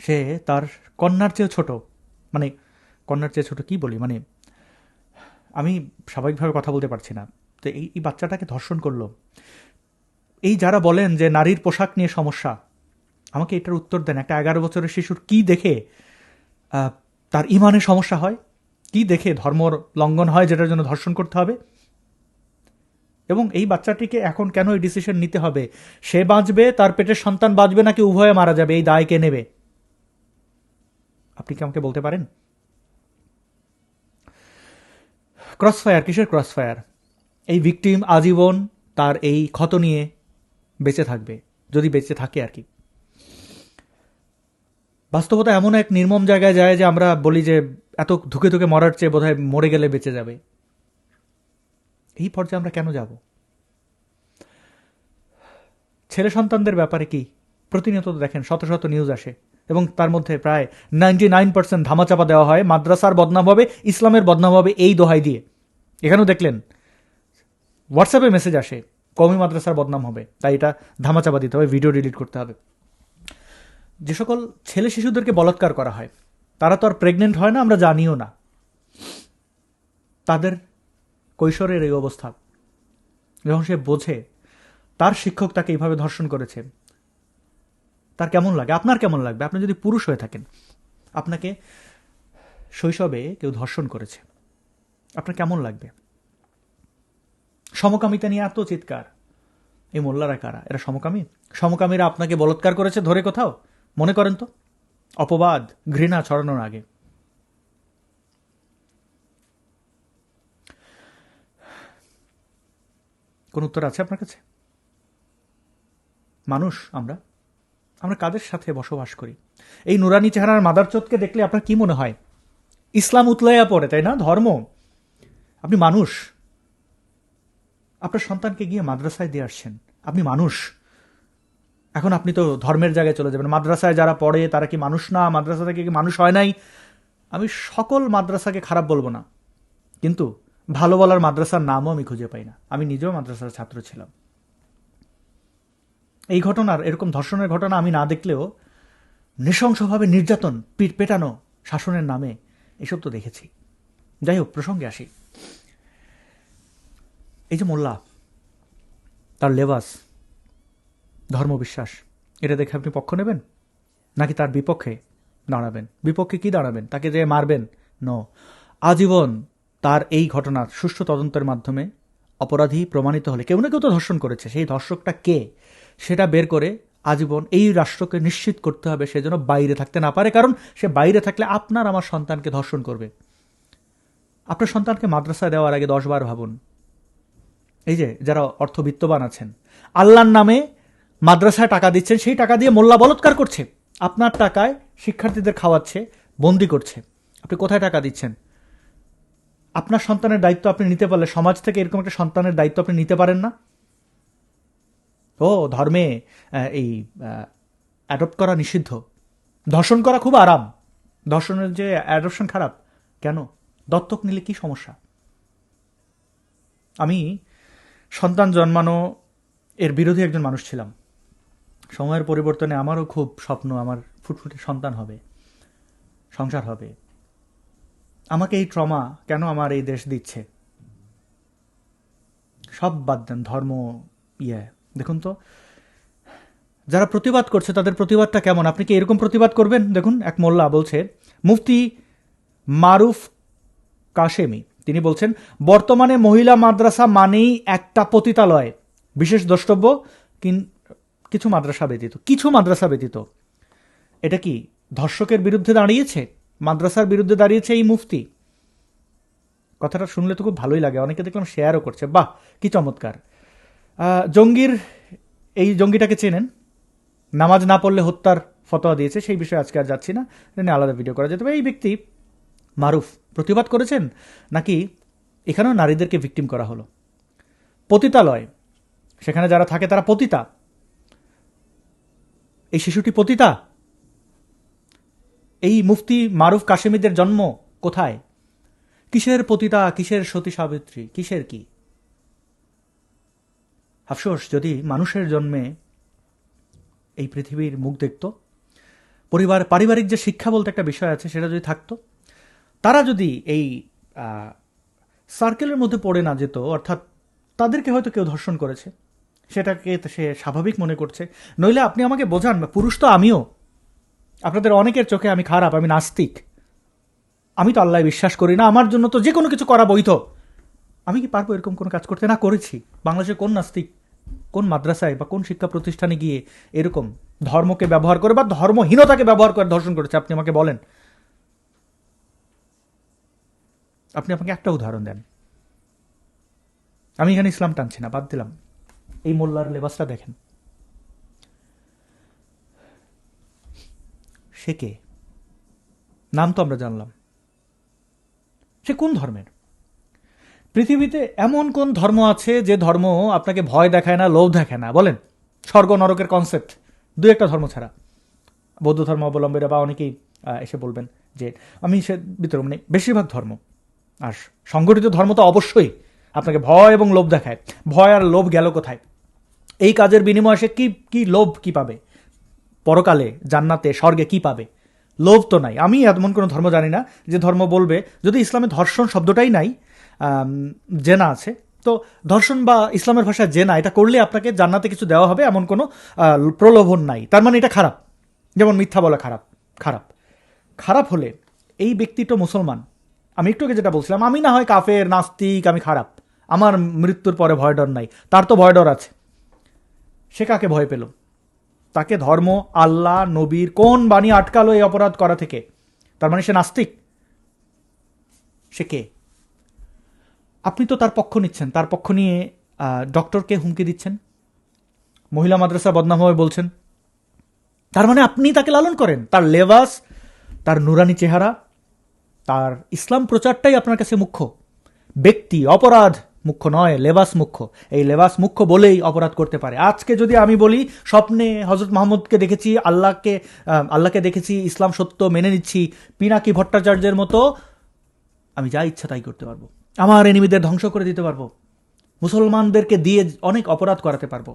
সে তার কন্যার চেয়ে ছোট, মানে কন্যার চেয়ে ছোট কি বলি, মানে আমি স্বাভাবিকভাবে কথা বলতে পারছি না, তো এই বাচ্চাটাকে ধর্ষণ করলো। এই যারা বলেন যে নারীর পোশাক নিয়ে সমস্যা, আমাকে এটার উত্তর দেন, একটা 11 বছরের শিশুর কি দেখে তার ইমানের সমস্যা হয়, কি দেখে ধর্ম লঙ্ঘন হয় যেটার জন্য ধর্ষণ করতে হবে? এবং এই বাচ্চাটিকে এখন কেন এই ডিসিশন নিতে হবে? সে বাঁচবে, তার পেটের সন্তান বাঁচবে, নাকি উভয়ে মারা যাবে? এই দায় কে নেবে? আপনি কি আমাকে বলতে পারেন? ক্রসফায়ার, কিসের ক্রসফায়ার? এই ভিকটিম আজীবন তার এই ক্ষত নিয়ে বেঁচে থাকবে, যদি বেঁচে থাকে আর কি। বাস্তবতা এমন এক নির্মম জায়গায় যায় যে আমরা বলি যে এত ধুকে ধুকে মরার চেয়ে বোধহয় মরে গেলে বেঁচে যাবে। এই পর্যায়ে আমরা কেন যাব? ছেলে সন্তানদের ব্যাপারে কি প্রতিনিয়ত দেখেন শত শত নিউজ আসে, এবং তার মধ্যে প্রায় 99% ধামাচাপা দেওয়া হয় মাদ্রাসার বদনাম হবে, ইসলামের বদনাম হবে, এই দোহাই দিয়ে। এখানেও দেখলেন হোয়াটসঅ্যাপে মেসেজ আসে কওমি মাদ্রাসার বদনাম হবে, তাই এটা ধামাচাপা দিতে হবে, ভিডিও ডিলিট করতে হবে। যে সকল ছেলে শিশুদেরকে বলাৎকার করা হয় তারা তো আর প্রেগনেন্ট হয় না, আমরা জানিও না। তাদের কৈশোরের এই অবস্থা, যখন সে বোঝে তার শিক্ষক তাকে এইভাবে ধর্ষণ করেছে, তার কেমন লাগে? আপনার কেমন লাগবে? আপনি যদি পুরুষ হয়ে থাকেন, আপনাকে শৈশবে কেউ ধর্ষণ করেছে, আপনার কেমন লাগবে? সমকামিতা নিয়ে এত চিৎকার, এই মোল্লারা কারা? এরা সমকামী? সমকামীরা আপনাকে বলাৎকার করেছে ধরে কোথাও? মনে করেন তো, অপবাদ ঘৃণা ছড়ানোর আগে। কোন উত্তর আছে আপনার কাছে? মানুষ আমরা কাদের সাথে বসবাস করি? এই নুরানি চেহারার মাদারচোদকে দেখলে আপনার কি মনে হয়? ইসলাম উতলাইয়া পড়ে, তাই না? ধর্ম। আপনি মানুষ, আপনার সন্তানকে গিয়ে মাদ্রাসায় দিয়ে আসছেন, আপনি মানুষ। এখন আপনি তো ধর্মের জায়গায় চলে যাবেন, মাদ্রাসায় যারা পড়ে তারা কি মানুষ না? মাদ্রাসা থেকে কি মানুষ হয় নাই? আমি সকল মাদ্রাসাকে খারাপ বলবো না, কিন্তু ভালো বলার মাদ্রাসার নামও আমি খুঁজে পাই না। আমি নিজেও মাদ্রাসার ছাত্র ছিলাম। এই ঘটনার, এরকম ধর্ষণের ঘটনা আমি না দেখলেও নৃশংসভাবে নির্যাতন, পিঠ পেটানো, শাসনের নামে এসব তো দেখেছি। যাই হোক, প্রসঙ্গে আসি। এই যে মোল্লা, তার লেবাস, ধর্মবিশ্বাস, এটা দেখে আপনি পক্ষ নেবেন নাকি তার বিপক্ষে দাঁড়াবেন? বিপক্ষে কি দাঁড়াবেন? তাকে যে মারবেন? নো। আজীবন তার এই ঘটনার সুষ্ঠু তদন্তের মাধ্যমে অপরাধী প্রমাণিত হলে, কেউ না কেউ তো ধর্ষণ করেছে, সেই ধর্ষকটা কে সেটা বের করে আজীবন এই রাষ্ট্রকে নিশ্চিত করতে হবে সে যেন বাইরে থাকতে না পারে, কারণ সে বাইরে থাকলে আপনার আমার সন্তানকে ধর্ষণ করবে। আপনার সন্তানকে মাদ্রাসায় দেওয়ার আগে 10 বার ভাবুন। এই যে যারা অর্থবিত্তবান আছেন, আল্লাহর নামে মাদ্রাসায় টাকা দিচ্ছেন, সেই টাকা দিয়ে মোল্লা বলৎকার করছে, আপনার টাকায় শিক্ষার্থীদের খাওয়াচ্ছে, বন্দি করছে। আপনি কোথায় টাকা দিচ্ছেন? আপনার সন্তানের দায়িত্ব আপনি নিতে পারলে সমাজ থেকে এরকম একটা সন্তানের দায়িত্ব আপনি নিতে পারেন না? ও ধর্মে এই অ্যাডপ্ট করা নিষিদ্ধ, ধর্ষণ করা খুব আরাম, ধর্ষণের যে অ্যাডপশন খারাপ, কেন? দত্তক নিলে কি সমস্যা? আমি সন্তান জন্মানো এর বিরোধী একজন মানুষ ছিলাম। সময়ের পরিবর্তনে আমারও খুব স্বপ্ন, আমার ফুটফুটে সন্তান হবে, সংসার হবে। আমাকে এই ট্রমা কেন আমার এই দেশ দিচ্ছে? সব বাদ দেন, ধর্ম দেখুন তো যারা প্রতিবাদ করছে তাদের প্রতিবাদটা কেমন? আপনি কি এরকম প্রতিবাদ করবেন? দেখুন, এক মোল্লা বলছে, মুফতি মারুফ কাশেমি, তিনি বলছেন, বর্তমানে মহিলা মাদ্রাসা মানেই একটা পতিতালয়, বিশেষ দ্রষ্টব্য কিছু মাদ্রাসা ব্যতীত। এটা কি ধর্ষকের বিরুদ্ধে দাঁড়িয়েছে? মাদ্রাসার বিরুদ্ধে দাঁড়িয়েছে এই মুফতি? কথাটা শুনলে তো খুব ভালোই লাগে, অনেকে দেখলাম শেয়ারও করছে, বাহ কি চমৎকার। জঙ্গিটাকে চেনেন? নামাজ না পড়লে হত্যার ফতোয়া দিয়েছে, সেই বিষয়ে আজকে আর যাচ্ছি না, এটা নিয়ে আলাদা ভিডিও করা যেতে পারে। এই ব্যক্তি মারুফ প্রতিবাদ করেছেন, নাকি এখানেও নারীদেরকে ভিকটিম করা হলো? পতিতালয়, সেখানে যারা থাকে তারা পতিতা, এই শিশুটি পতিতা? এই মুফতি মারুফ কাশেমিদের জন্ম কোথায়? কিসের পতিতা, কিসের সতী সাবিত্রী, কিসের কি? আফসোস, যদি মানুষের জন্মে এই পৃথিবীর মুখ দেখত, পারিবারিক যে শিক্ষা বলতে একটা বিষয় আছে সেটা যদি থাকতো, তারা যদি এই সার্কেলের মধ্যে পড়ে না যেত, অর্থাৎ তাদেরকে হয়তো কেউ ধর্ষণ করেছে, সেটাকে সে স্বাভাবিক মনে করছে। নইলে আপনি আমাকে বোঝান, পুরুষ তো আমিও, আপনাদের অনেকের চোখে আমি খারাপ, আমি নাস্তিক, আমি তো আল্লাহ বিশ্বাস করি না, আমার জন্য তো যে কোনো কিছু করা বৈধ, আমি কি পারবো এরকম কোনো কাজ করতে? না করেছি। বাংলাদেশের কোন নাস্তিক কোন মাদ্রাসায় বা কোন শিক্ষা প্রতিষ্ঠানে গিয়ে এরকম ধর্মকে ব্যবহার করে বা ধর্মহীনতাকে ব্যবহার করে ধর্ষণ করেছে? আপনি আমাকে বলেন, আপনি আমাকে একটা উদাহরণ দেন। আমি এখানে ইসলাম টানছি না, বাদ দিলাম। এই মোল্লার লেবাসটা দেখেন, সে কে? নাম তো আমরা জানলাম, সে কোন ধর্মের? পৃথিবীতে এমন কোন ধর্ম আছে যে ধর্ম আপনাকে ভয় দেখায় না, লোভ দেখায় না? বলেন, স্বর্গ নরকের কনসেপ্ট, দু একটা ধর্ম ছাড়া। বৌদ্ধ ধর্ম অবলম্বীরা বা অনেকেই এসে বলবেন যে আমি সে বিতরণ নেই, বেশিরভাগ ধর্ম আর সংগঠিত ধর্ম তো অবশ্যই আপনাকে ভয় এবং লোভ দেখায়। ভয় আর লোভ গেল কোথায়? এই কাজের বিনিময়ে সে কি লোভ কি পাবে? পরকালে জান্নাতে স্বর্গে কি পাবে? লোভ তো নাই। আমি এমন কোনো ধর্ম জানি না যে ধর্ম বলবে, যদি ইসলামে ধর্ষণ শব্দটাই নাই, জেনা আছে, তো ধর্ষণ বা ইসলামের ভাষায় জেনা, এটা করলে আপনাকে জান্নাতে কিছু দেওয়া হবে এমন কোনো প্রলোভন নাই, তার মানে এটা খারাপ। যেমন মিথ্যা বলা খারাপ। খারাপ হলে এই ব্যক্তি তো মুসলমান, আমি একটু আগে যেটা বলছিলাম, আমি না হয় কাফের নাস্তিক, আমি খারাপ, আমার মৃত্যুর পরে ভয় ডর নাই, তার তো ভয় ডর আছে। সে কাকে ভয় পেল? তাকে ধর্ম, আল্লাহ, নবীর কোন বাণী আটকালো এই অপরাধ করা থেকে? তার মানে সে নাস্তিক? সে কে? আপনি তো তার পক্ষ নিচ্ছেন, তার পক্ষ নিয়ে ডক্টরকে হুমকি দিচ্ছেন, মহিলা মাদ্রাসা বদনাম হবে বলছেন। তার মানে আপনি তাকে লালন করেন, তার লেবাস, তার নুরানি চেহারা, তার ইসলাম প্রচারটাই আপনার কাছে মুখ্য। ব্যক্তি অপরাধ মুখ্য নয়, লেবাস মুখ্য। এই লেবাস মুখ্য বলেই অপরাধ করতে পারে। আজকে যদি আমি বলি স্বপ্নে হযরত মুহাম্মদকে দেখেছি, আল্লাহকে দেখেছি, ইসলাম সত্য মেনে নিচ্ছি, পিনাকি ভট্টাচার্যের মতো আমি যা ইচ্ছা তাই করতে পারবো, আমার এনিমিদের ধ্বংস করে দিতে পারবো, মুসলমানদেরকে দিয়ে অনেক অপরাধ করাতে পারবো।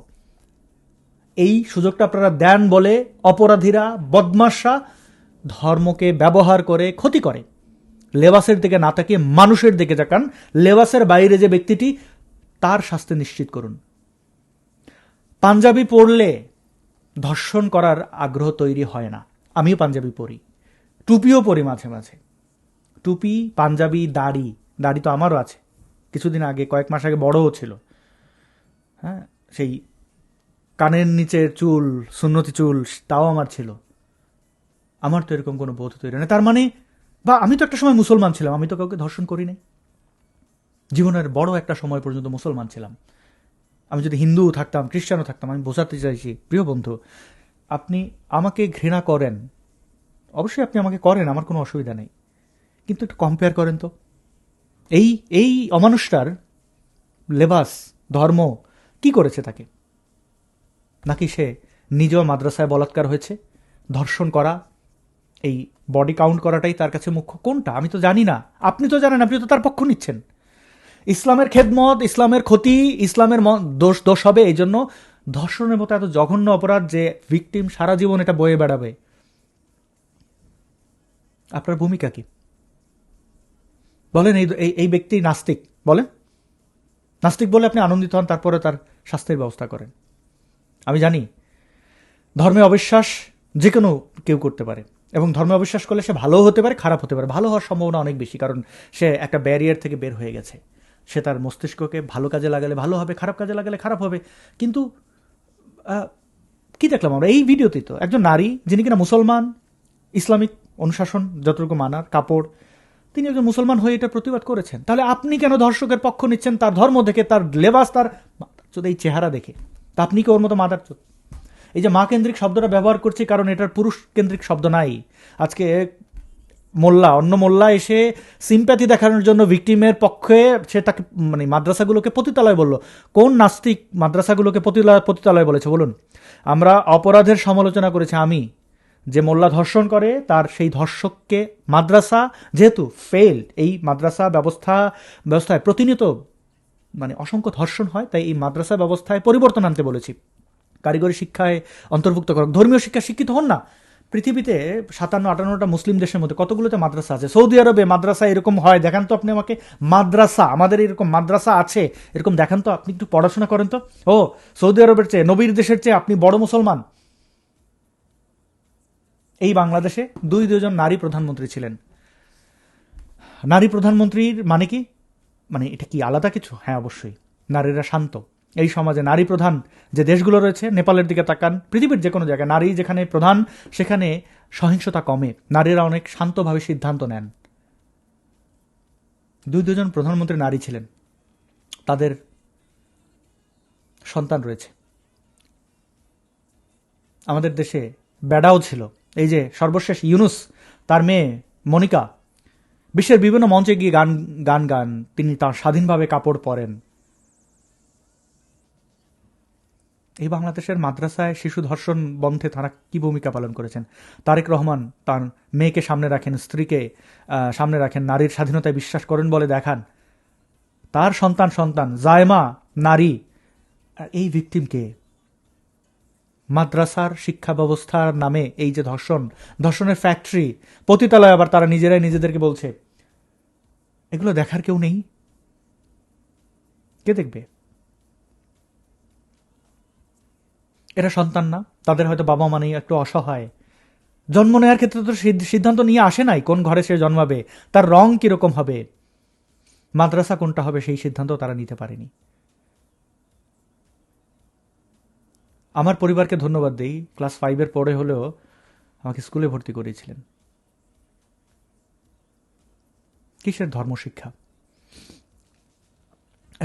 এই সুযোগটা আপনারা দেন বলে অপরাধীরা, বদমাশরা ধর্মকে ব্যবহার করে ক্ষতি করে। লেবাসের দিকে না তাকিয়ে মানুষের দিকে তাকান। লেবাসের বাইরে যে ব্যক্তিটি, তার শাস্তি নিশ্চিত করুন। পাঞ্জাবি পরলে ধর্ষণ করার আগ্রহ তৈরি হয় না। আমিও পাঞ্জাবি পরি, টুপিও পরি মাঝে মাঝে। টুপি, পাঞ্জাবি, দাড়ি তো আমারও আছে, কিছুদিন আগে, কয়েক মাস আগে বড়ও ছিল। হ্যাঁ, সেই কানের নিচের চুল, সুন্নতি চুল, তাও আমার ছিল। আমার তো এরকম কোনো বোধ তৈরি নেই। তার মানে, বা আমি তো একটা সময় মুসলমান ছিলাম, আমি তো কাউকে ধর্ষণ করি নাই। জীবনের বড় একটা সময় পর্যন্ত মুসলমান ছিলাম। আমি যদি হিন্দু থাকতাম, খ্রিস্টানও থাকতাম, আমি বোঝাতে চাইছি প্রিয় বন্ধু, আপনি আমাকে ঘৃণা করেন, অবশ্যই আপনি আমাকে করেন, আমার কোনো অসুবিধা নেই, কিন্তু একটু কম্পেয়ার করেন তো। এই অমানুষটার লেবাস, ধর্ম কি করেছে তাকে? নাকি সে নিজেও মাদ্রাসায় বলাৎকার হয়েছে? ধর্ষণ করা, এই বডি কাউন্ট করাটাই তার কাছে মুখ্য? কোনটা আমি তো জানি না, আপনি তো জানেন, আপনি তো তার পক্ষ নিচ্ছেন। ইসলামের খেদমত, ইসলামের ক্ষতি, ইসলামের দোষ হবে, এই জন্য ধর্ষণের মতো এত জঘন্য অপরাধ যে ভিকটিম সারা জীবন এটা বয়ে বেড়াবে। আপনার ভূমিকা কি বলেন? এই ব্যক্তি নাস্তিক বলেন, নাস্তিক বলে আপনি আনন্দিত হন, তারপরে তার শাস্তির ব্যবস্থা করেন। আমি জানি ধর্মে অবিশ্বাস যে কোনো কেউ করতে পারে, এবং ধর্মে অবিশ্বাস করলে সে ভালোও হতে পারে, খারাপ হতে পারে। ভালো হওয়ার সম্ভাবনা অনেক বেশি, কারণ সে একটা ব্যারিয়ার থেকে বের হয়ে গেছে। সে তার মস্তিষ্ককে ভালো কাজে লাগালে ভালো হবে, খারাপ কাজে লাগালে খারাপ হবে। কিন্তু কি দেখলাম আমরা এই ভিডিওতে? তো একজন নারী, যিনি কিনা মুসলমান, ইসলামিক অনুশাসন যতটুকু মানার, কাপড়, তিনি একজন মুসলমান হয়ে এটা প্রতিবাদ করেছেন। তাহলে আপনি কেন ধর্ষকের পক্ষ নিচ্ছেন? তার ধর্ম দেখে, তার লেবাস, তার এই চেহারা দেখে। তা আপনি কি ওর মতো মাদারচোদ? এই যে মা কেন্দ্রিক শব্দটা ব্যবহার করছি কারণ এটার পুরুষ কেন্দ্রিক শব্দ নাই। আজকে অন্য মোল্লা এসে সিম্প্যাথি দেখানোর জন্য ভিকটিমের পক্ষে সে তাকে মানে মাদ্রাসাগুলোকে পতিতালয় বলল। কোন নাস্তিক মাদ্রাসাগুলোকে পতিতালয় বলেছে বলুন? আমরা অপরাধের সমালোচনা করেছি। আমি যে মোল্লা ধর্ষণ করে তার সেই ধর্ষককে মাদ্রাসা যেহেতু ফেল, এই মাদ্রাসা ব্যবস্থায় প্রতিনিয়ত মানে অসংখ্য ধর্ষণ হয়, তাই এই মাদ্রাসা ব্যবস্থায় পরিবর্তন আনতে বলেছি। কারিগরি শিক্ষায় অন্তর্ভুক্ত করুক, ধর্মীয় শিক্ষা শিক্ষিত হন না। পৃথিবীতে 57-58টা মুসলিম দেশের মধ্যে কতগুলোতে মাদ্রাসা আছে? সৌদি আরবে মাদ্রাসা এরকম হয় দেখান তো আপনি আমাকে। মাদ্রাসা, আমাদের এরকম মাদ্রাসা আছে এরকম দেখান তো। আপনি একটু পড়াশোনা করেন তো। ও সৌদি আরবের চেয়ে, নবীর দেশের চেয়ে আপনি বড় মুসলমান। এই বাংলাদেশে দুজন নারী প্রধানমন্ত্রী ছিলেন। নারী প্রধানমন্ত্রীর মানে কি? মানে এটা কি আলাদা কিছু? হ্যাঁ অবশ্যই, নারীরা শান্ত। এই সমাজে নারী প্রধান যে দেশগুলো রয়েছে, নেপালের দিকে তাকান, পৃথিবীর যে কোনো জায়গায় নারী যেখানে প্রধান সেখানে সহিংসতা কমে, নারীরা অনেক শান্তভাবে সিদ্ধান্ত নেন। দুজন প্রধানমন্ত্রী নারী ছিলেন, তাদের সন্তান রয়েছে। আমাদের দেশে বেড়াও ছিল। এই যে সর্বশেষ ইউনুস, তার মেয়ে মনিকা বিশ্বের বিভিন্ন মঞ্চে গিয়ে গান তিনি তার স্বাধীনভাবে কাপড় পরেন। এই বাংলাদেশের মাদ্রাসায় শিশু ধর্ষণ বন্ধে তারা কি ভূমিকা পালন করেছেন? তারেক রহমান তার মেয়েকে সামনে রাখেন, স্ত্রীকে সামনে রাখেন, নারীর স্বাধীনতায় বিশ্বাস করেন বলে দেখান। তার সন্তান জায়মা নারী। আর এই ভিকটিমকে মাদ্রাসার শিক্ষা ব্যবস্থার নামে এই যে ধর্ষণের ফ্যাক্টরি, পতিতালয় আবার তারা নিজেরাই নিজেদেরকে বলছে, এগুলো দেখার কেউ নেই। কে দেখবে? এরা সন্তান না? তাদের হয়তো বাবা মা নেই, একটু অসহায়। জন্ম নেওয়ার ক্ষেত্রে তো সিদ্ধান্ত নিয়ে আসে নাই কোন ঘরে সে জন্মাবে, তার রং কিরকম হবে, মাদ্রাসা কোনটা হবে, সেই সিদ্ধান্ত তারা নিতে পারেনি। আমার পরিবারকে ধন্যবাদ দিই, ক্লাস 5-এর পরে হলেও আমাকে স্কুলে ভর্তি করেছিলেন। কিসের ধর্মশিক্ষা?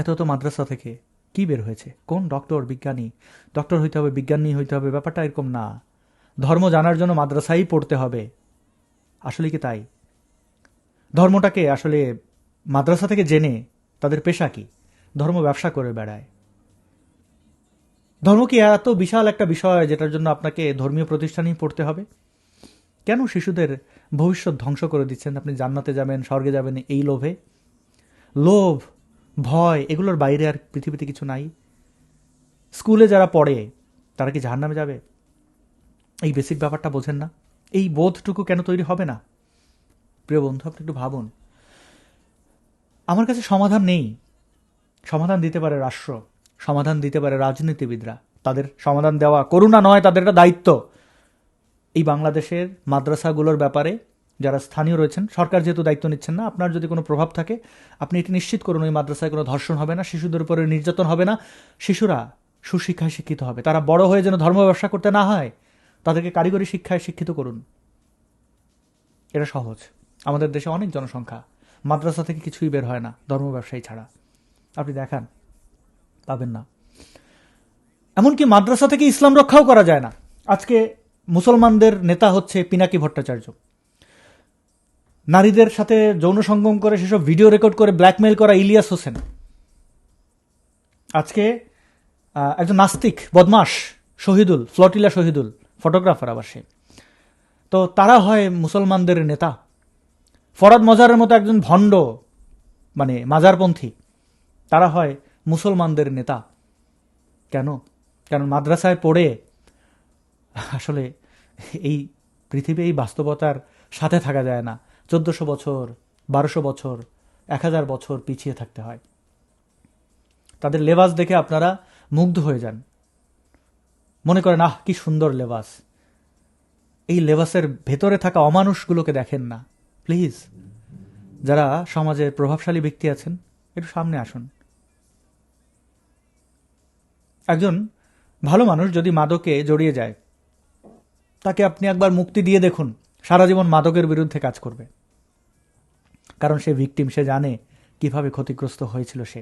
এত মাদ্রাসা থেকে কি বের হয়েছে? কোন ডক্টর হইতে হবে, বিজ্ঞানী হইতে হবে? ব্যাপারটা এরকম না। ধর্ম জানার জন্য মাদ্রাসাই পড়তে হবে। আসলে কি তাই? ধর্মটাকে আসলে মাদ্রাসা থেকে জেনে তাদের পেশা কি? ধর্ম ব্যবসা করে বেড়ায়। ধর্ম কি এত বিশাল একটা বিষয় যেটার জন্য আপনাকে ধর্মীয় প্রতিষ্ঠানেই পড়তে হবে? কেন শিশুদের ভবিষ্যৎ ধ্বংস করে দিচ্ছেন? আপনি জান্নাতে যাবেন, স্বর্গে যাবেন এই লোভে? লোভ, ভয়, এগুলোর বাইরে আর পৃথিবীতে কিছু নাই। স্কুলে যারা পড়ে তারা কি জাহান্নামে যাবে? এই বেসিক ব্যাপারটা বোঝেন না? এই বোধটুকু কেন তৈরি হবে না? প্রিয় বন্ধু, আপনি একটু ভাবুন। আমার কাছে সমাধান নেই। সমাধান দিতে পারে রাষ্ট্র, সমাধান দিতে পারে রাজনীতিবিদরা। তাদের সমাধান দেওয়া করুণা নয়, তাদের একটা দায়িত্ব। এই বাংলাদেশের মাদ্রাসাগুলোর ব্যাপারে যারা স্থানীয় রয়েছেন, সরকার যেহেতু দায়িত্ব নিচ্ছেন না, আপনার যদি কোনো প্রভাব থাকে আপনি এটি নিশ্চিত করুন ওই মাদ্রাসায় কোনো ধর্ষণ হবে না, শিশুদের উপরে নির্যাতন হবে না, শিশুরা সুশিক্ষায় শিক্ষিত হবে। তারা বড় হয়ে যেন ধর্ম ব্যবসা করতে না হয়, তাদেরকে কারিগরি শিক্ষায় শিক্ষিত করুন। এটা সহজ। আমাদের দেশে অনেক জনসংখ্যা, মাদ্রাসা থেকে কিছুই বের হয় না ধর্ম ব্যবসায়ী ছাড়া। আপনি দেখান, পাবেন না। এমনকি মাদ্রাসা থেকে ইসলাম রক্ষাও করা যায় না। আজকে মুসলমানদের নেতা হচ্ছে পিনাকি ভট্টাচার্য। নারীদের সাথে যৌন সঙ্গম করে সেসব ভিডিও রেকর্ড করে ব্ল্যাকমেইল করা ইলিয়াস হোসেন। আজকে একজন নাস্তিক বদমাশ শহীদুল, ফ্লটিলা শহীদুল, ফটোগ্রাফার আবার সে। তো তারা হয় মুসলমানদের নেতা। ফরাদ মজারের মতো একজন ভণ্ড, মানে মাজারপন্থী, তারা হয় মুসলমানদের নেতা। কেন? কারণ মাদ্রাসায় পড়ে আসলে এই পৃথিবী, এই বাস্তবতার সাথে থাকা যায় না। 1400 বছর, 1200 বছর, 1000 বছর পিছিয়ে থাকতে হয়। তাদের লেবাস দেখে আপনারা মুগ্ধ হয়ে যান, মনে করেন আহ কি সুন্দর লেবাস। এই লেবাসের ভেতরে থাকা অমানুষগুলোকে দেখেন না। প্লিজ, যারা সমাজের প্রভাবশালী ব্যক্তি আছেন একটু সামনে আসুন। একজন ভালো মানুষ যদি মাদকে জড়িয়ে যায়, তাকে আপনি একবার মুক্তি দিয়ে দেখুন, সারা জীবন মাদকের বিরুদ্ধে কাজ করবে। কারণ সে ভিকটিম, সে জানে কিভাবে ক্ষতিগ্রস্ত হয়েছিল সে।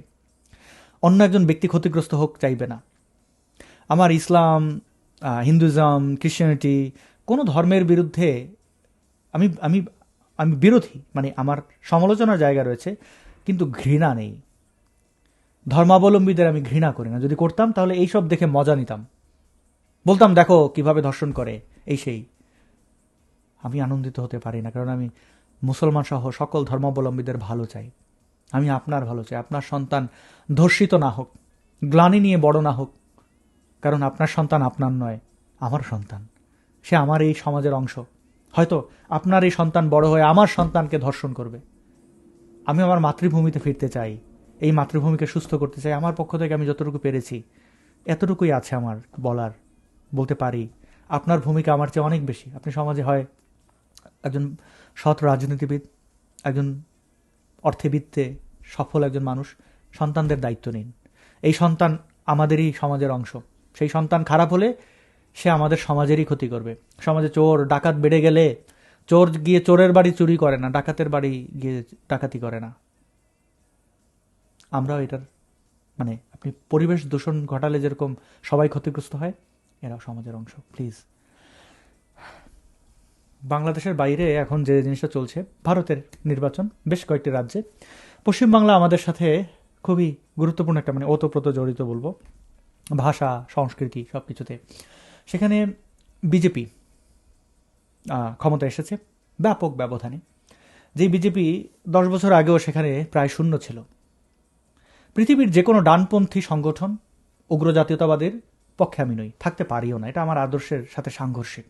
অন্য একজন ব্যক্তি ক্ষতিগ্রস্ত হোক চাইবে না। আমার ইসলাম হিন্দুইজম, খ্রিশ্চানিটি, কোনো ধর্মের বিরুদ্ধে আমি আমি আমি বিরোধী, মানে আমার সমালোচনার জায়গা রয়েছে, কিন্তু ঘৃণা নেই। ধর্মাবলম্বীদের আমি ঘৃণা করি না। যদি করতাম তাহলে এইসব দেখে মজা নিতাম, বলতাম দেখো কিভাবে ধর্ষণ করে, এই সেই। আমি আনন্দিত হতে পারি না, কারণ আমি মুসলমান সহ সকল ধর্মাবলম্বীদের ভালো চাই। আমি আপনার ভালো চাই, আপনার সন্তান ধর্ষিত না হোক, গ্লানি নিয়ে বড় না হোক, কারণ আপনার সন্তান আপনার নয়, আমার সন্তান, সে আমার এই সমাজের অংশ। হয়তো আপনার এই সন্তান বড় হয়ে আমার সন্তানকে ধর্ষণ করবে। আমি আমার মাতৃভূমিতে ফিরতে চাই, এই মাতৃভূমিকে সুস্থ করতে চাই। আমার পক্ষ থেকে আমি যতটুকু পেরেছি এতটুকুই আছে আমার বলার, বলতে পারি। আপনার ভূমিকা আমার চেয়ে অনেক বেশি। আপনি সমাজে হয় একজন সৎ রাজনীতিবিদ, একজন অর্থবিত্তে সফল একজন মানুষ, সন্তানদের দায়িত্ব নিন। এই সন্তান আমাদেরই সমাজের অংশ। সেই সন্তান খারাপ হলে সে আমাদের সমাজেরই ক্ষতি করবে। সমাজে চোর ডাকাত বেড়ে গেলে চোর গিয়ে চোরের বাড়ি চুরি করে না, ডাকাতের বাড়ি গিয়ে ডাকাতি করে না। আমরাও এটার মানে আপনি পরিবেশ দূষণ ঘটালে যেরকম সবাই ক্ষতিগ্রস্ত হয়, এরাও সমাজের অংশ। প্লিজ। বাংলাদেশের বাইরে এখন যে জিনিসটা চলছে, ভারতের নির্বাচন বেশ কয়েকটি রাজ্যে, পশ্চিমবাংলা আমাদের সাথে খুবই গুরুত্বপূর্ণ একটা মানে ওতপ্রোত জড়িত বলবো, ভাষা সংস্কৃতি সব কিছুতে। সেখানে বিজেপি ক্ষমতা এসেছে ব্যাপক ব্যবধানে। যে বিজেপি 10 বছর আগেও সেখানে প্রায় শূন্য ছিল। পৃথিবীর যে কোনো ডানপন্থী সংগঠন উগ্র জাতীয়তাবাদের পক্ষে আমি নই, থাকতে পারিও না, এটা আমার আদর্শের সাথে সাংঘর্ষিক।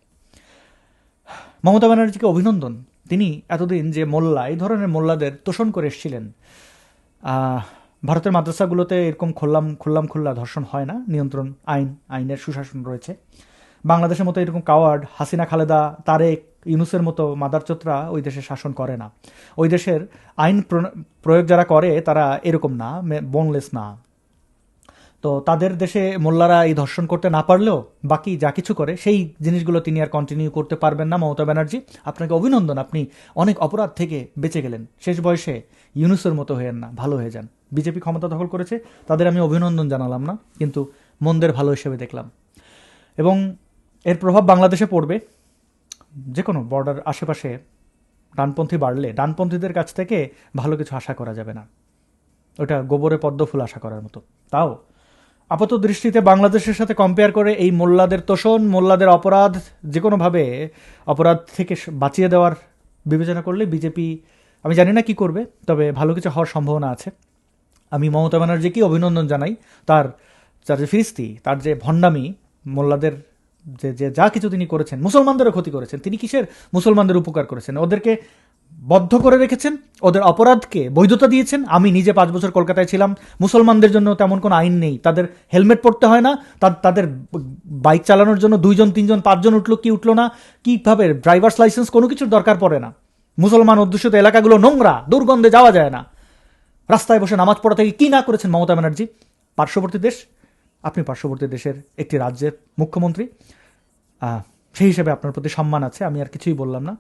মমতা ব্যানার্জিকে অভিনন্দন। তিনি এতদিন যে মোল্লা, এই ধরনের মোল্লাদের তোষণ করে এসেছিলেন। ভারতের মাদ্রাসাগুলোতে এরকম খোল্লা ধর্ষণ হয় না, নিয়ন্ত্রণ আইনের সুশাসন রয়েছে। বাংলাদেশের মতো এরকম কাওয়ার্ড হাসিনা, খালেদা, তারেক, ইউনুসের মতো মাদারচোতরা ওই দেশে শাসন করে না। ওই দেশের আইন প্রয়োগ যারা করে তারা এরকম না, বোনলেস না। তো তাদের দেশে মোল্লারা এই ধর্ষণ করতে না পারলেও বাকি যা কিছু করে সেই জিনিসগুলো তিনি আর কন্টিনিউ করতে পারবেন না। মমতা ব্যানার্জি, আপনাকে অভিনন্দন, আপনি অনেক অপরাধ থেকে বেঁচে গেলেন। শেষ বয়সে ইউনুসের মতো হয়েন না, ভালো হয়ে যান। বিজেপি ক্ষমতা দখল করেছে, তাদের আমি অভিনন্দন জানালাম না, কিন্তু মন্দের ভালো হিসেবে দেখলাম। এবং এর প্রভাব বাংলাদেশে পড়বে। যে কোনো বর্ডার আশেপাশে ডানপন্থী বাড়লে ডানপন্থীদের কাছ থেকে ভালো কিছু আশা করা যাবে না। ওটা গোবরে পদ্ম ফুল আশা করার মতো। তাও আপাত দৃষ্টিতে বাংলাদেশের সাথে কম্পেয়ার করে এই মোল্লাদের তোষণ, মোল্লাদের অপরাধ, যে কোনোভাবে অপরাধ থেকে বাঁচিয়ে দেওয়ার বিবেচনা করলে বিজেপি, আমি জানি না কি করবে, তবে ভালো কিছু হওয়ার সম্ভাবনা আছে। আমি মমতা ব্যানার্জিকে অভিনন্দন জানাই। তার যে ফিরিস্তি, তার যে ভণ্ডামি, মোল্লাদের যে যা কিছু তিনি করেছেন, মুসলমানদেরও ক্ষতি করেছেন। তিনি কিসের মুসলমানদের উপকার করেছেন? ওদেরকে বদ্ধ করে রেখেছেন, ওদের অপরাধকে বৈধতা দিয়েছেন। আমি নিজে 5 বছর কলকাতায় ছিলাম, মুসলমানদের জন্য তেমন কোনো আইন নেই। তাদের হেলমেট পরতে হয় না, তাদের বাইক চালানোর জন্য 2 জন 3 জন 5 জন উঠলো কি উঠলো না, কিভাবে ড্রাইভার্স লাইসেন্স, কোনো কিছুর দরকার পড়ে না। মুসলমান অধ্যুষিত এলাকাগুলো নোংরা, দুর্গন্ধে যাওয়া যায় না। রাস্তায় বসে নামাজ পড়া থেকে কি না করেছেন মমতা ব্যানার্জি। পার্শ্ববর্তী দেশ, আপনি পার্শ্ববর্তী দেশের একটি রাজ্যের মুখ্যমন্ত্রী, সেই হিসেবে আপনার প্রতি সম্মান আছে, আমি আর কিছুই বললাম না।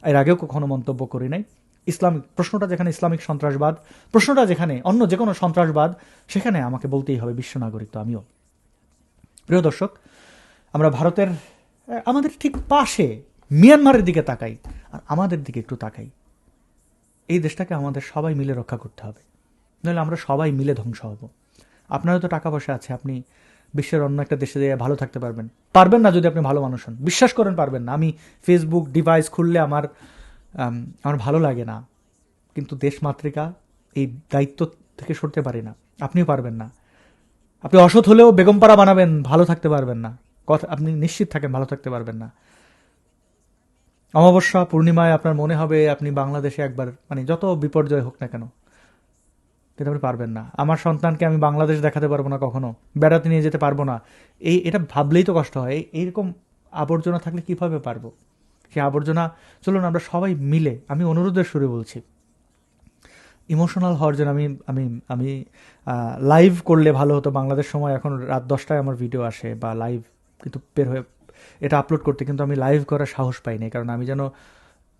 এর আগেও কখনো মন্তব্য করি নাই। ইসলামিক প্রশ্নটা যেখানে ইসলামিক সন্ত্রাসবাদ, প্রশ্নটা যেখানে অন্য যে কোনো সন্ত্রাসবাদ, সেখানে আমাকে বলতেই হবে বিশ্ব নাগরিক তো আমিও। প্রিয় দর্শক, আমরা ভারতের আমাদের ঠিক পাশে মিয়ানমারের দিকে তাকাই, আর আমাদের দিকে একটু তাকাই। এই দেশটাকে আমাদের সবাই মিলে রক্ষা করতে হবে, নইলে আমরা সবাই মিলে ধ্বংস হব। আপনারও তো টাকা পয়সা আছে, আপনি বিশ্বের অন্য একটা দেশে যেয়ে ভালো থাকতে পারবেন না যদি আপনি ভালো মানুষ হন। বিশ্বাস করেন পারবেন না। আমি ফেসবুক ডিভাইস খুললে আমার ভালো লাগে না, কিন্তু দেশমাতৃকা এই দায়িত্ব থেকে সরতে পারি না। আপনিও পারবেন না। আপনি অসৎ হলেও বেগমপাড়া বানাবেন, ভালো থাকতে পারবেন না। কথা আপনি নিশ্চিত থাকেন, ভালো থাকতে পারবেন না। অমাবস্যা পূর্ণিমায় আপনার মনে হবে আপনি বাংলাদেশে একবার, মানে যত বিপর্যয় হোক না কেন, কিন্তু আপনি পারবেন না। আমার সন্তানকে আমি বাংলাদেশ দেখাতে পারবো না, কখনো বেড়াতে নিয়ে যেতে পারবো না। এটা ভাবলেই তো কষ্ট হয়। এইরকম আবর্জনা থাকলে কিভাবে পারবো? সেই আবর্জনা, চলুন আমরা সবাই মিলে, আমি অনুরোধের সুরে বলছি, ইমোশনাল হওয়ার জন্য আমি লাইভ করলে ভালো হতো। বাংলাদেশ সময় এখন রাত 10টায় আমার ভিডিও আসে বা লাইভ, কিন্তু বের হয়ে এটা আপলোড করতে কিন্তু আমি লাইভ করার সাহস পাই না, কারণ আমি যেন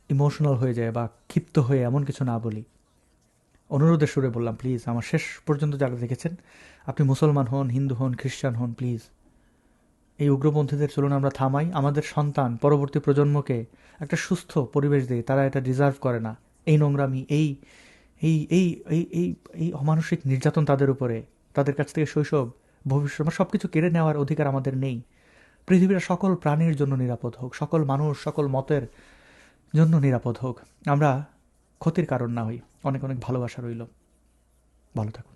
ইমোশনাল হয়ে যায় বা ক্ষিপ্ত হয়ে এমন কিছু না বলি। অনুরোধের সুরে বললাম, প্লিজ আমার শেষ পর্যন্ত যারা দেখেছেন, আপনি মুসলমান হন, হিন্দু হন, খ্রিস্টান হন, প্লিজ এই উগ্রপন্থীদের চলুন আমরা থামাই, আমাদের সন্তান পরবর্তী প্রজন্মকে একটা সুস্থ পরিবেশ দেই। তারা এটা ডিজার্ভ করে না, এই নোংরামি, এই এই এই এই এই এই অমানসিক নির্যাতন তাদের উপরে, তাদের কাছ থেকে শৈশব, ভবিষ্যৎ, সব কিছু কেড়ে নেওয়ার অধিকার আমাদের নেই। পৃথিবীর সকল প্রাণীর জন্য নিরাপদ হোক, সকল মানুষ সকল মতের জন্য নিরাপদ হোক, আমরা ক্ষতির কারণ না হই। অনেক অনেক ভালোবাসা রইল, ভালো থাকুন।